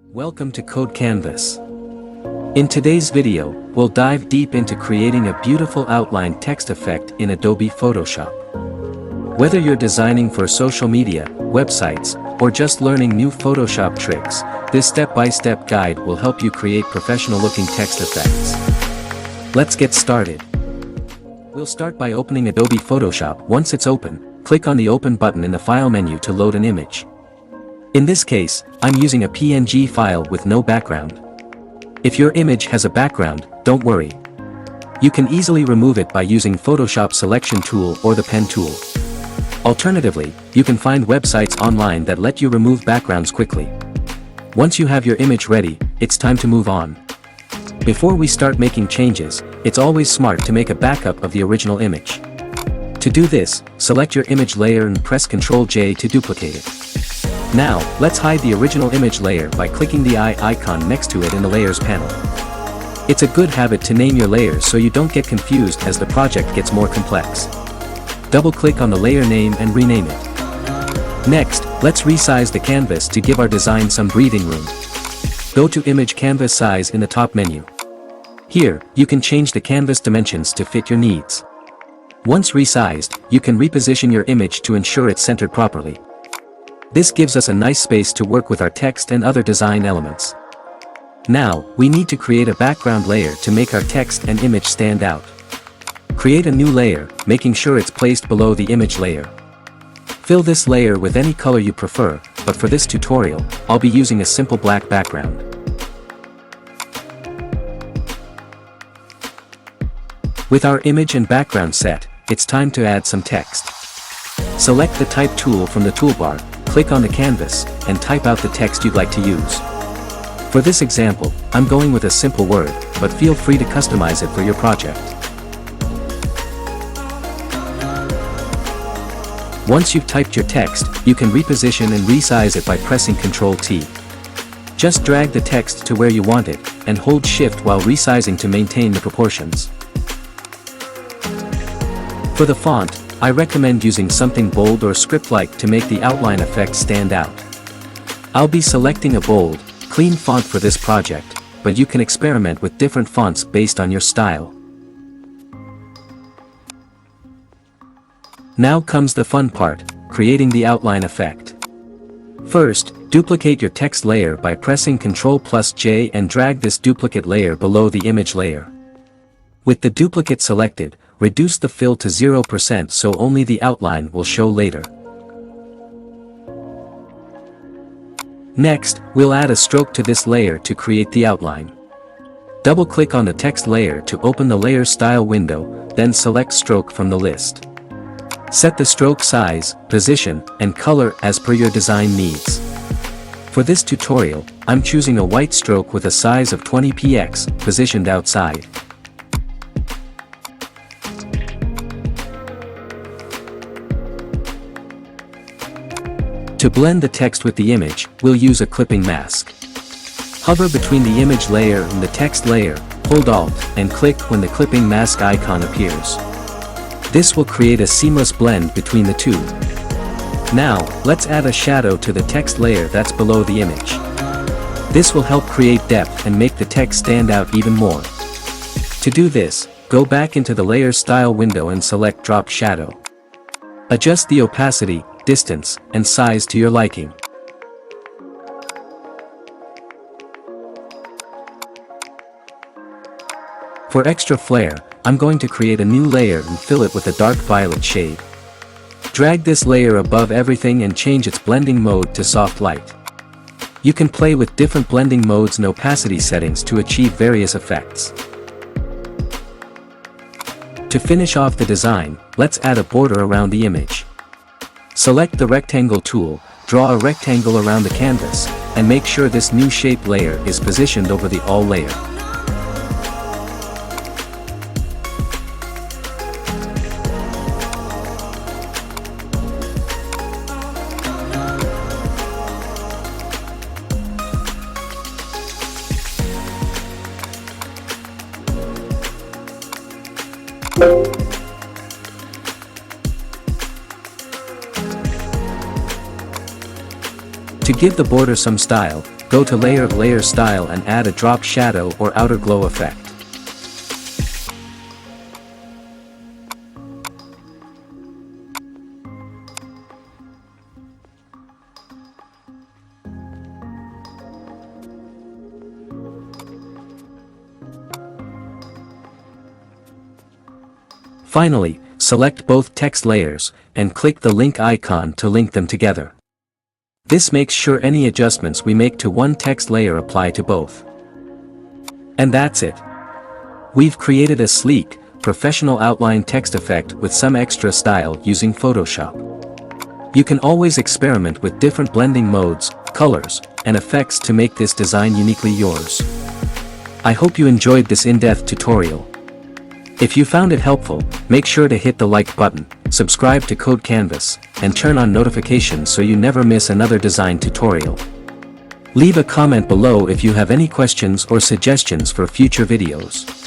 Welcome to CodeCanvas. In today's video, we'll dive deep into creating a beautiful outline text effect in Adobe Photoshop. Whether you're designing for social media, websites, or just learning new Photoshop tricks, this step-by-step guide will help you create professional-looking text effects. Let's get started. We'll start by opening Adobe Photoshop. Once it's open, click on the Open button in the File menu to load an image. In this case, I'm using a PNG file with no background. If your image has a background, don't worry. You can easily remove it by using Photoshop Selection Tool or the Pen tool. Alternatively, you can find websites online that let you remove backgrounds quickly. Once you have your image ready, it's time to move on. Before we start making changes, it's always smart to make a backup of the original image. To do this, select your image layer and press Ctrl J to duplicate it. Now, let's hide the original image layer by clicking the eye icon next to it in the Layers panel. It's a good habit to name your layers so you don't get confused as the project gets more complex. Double-click on the layer name and rename it. Next, let's resize the canvas to give our design some breathing room. Go to Image Canvas Size in the top menu. Here, you can change the canvas dimensions to fit your needs. Once resized, you can reposition your image to ensure it's centered properly. This gives us a nice space to work with our text and other design elements. Now, we need to create a background layer to make our text and image stand out. Create a new layer, making sure it's placed below the image layer. Fill this layer with any color you prefer, but for this tutorial, I'll be using a simple black background. With our image and background set, it's time to add some text. Select the Type tool from the toolbar, click on the canvas, and type out the text you'd like to use. For this example, I'm going with a simple word, but feel free to customize it for your project. Once you've typed your text, you can reposition and resize it by pressing Ctrl T. Just drag the text to where you want it, and hold Shift while resizing to maintain the proportions. For the font, I recommend using something bold or script-like to make the outline effect stand out. I'll be selecting a bold, clean font for this project, but you can experiment with different fonts based on your style. Now comes the fun part, creating the outline effect. First, duplicate your text layer by pressing Ctrl+J and drag this duplicate layer below the image layer. With the duplicate selected, reduce the fill to 0% so only the outline will show later. Next, we'll add a stroke to this layer to create the outline. Double-click on the text layer to open the Layer Style window, then select Stroke from the list. Set the stroke size, position, and color as per your design needs. For this tutorial, I'm choosing a white stroke with a size of 20 px, positioned outside. To blend the text with the image, we'll use a clipping mask. Hover between the image layer and the text layer, hold Alt, and click when the clipping mask icon appears. This will create a seamless blend between the two. Now, let's add a shadow to the text layer that's below the image. This will help create depth and make the text stand out even more. To do this, go back into the Layer Style window and select Drop Shadow. Adjust the opacity, distance, and size to your liking. For extra flair, I'm going to create a new layer and fill it with a dark violet shade. Drag this layer above everything and change its blending mode to soft light. You can play with different blending modes and opacity settings to achieve various effects. To finish off the design, let's add a border around the image. Select the Rectangle tool, draw a rectangle around the canvas, and make sure this new shape layer is positioned over the All layer. To give the border some style, go to Layer Style and add a drop shadow or outer glow effect. Finally, select both text layers, and click the link icon to link them together. This makes sure any adjustments we make to one text layer apply to both. And that's it. We've created a sleek, professional outline text effect with some extra style using Photoshop. You can always experiment with different blending modes, colors, and effects to make this design uniquely yours. I hope you enjoyed this in-depth tutorial. If you found it helpful, make sure to hit the like button, subscribe to CodeCanvas, and turn on notifications so you never miss another design tutorial. Leave a comment below if you have any questions or suggestions for future videos.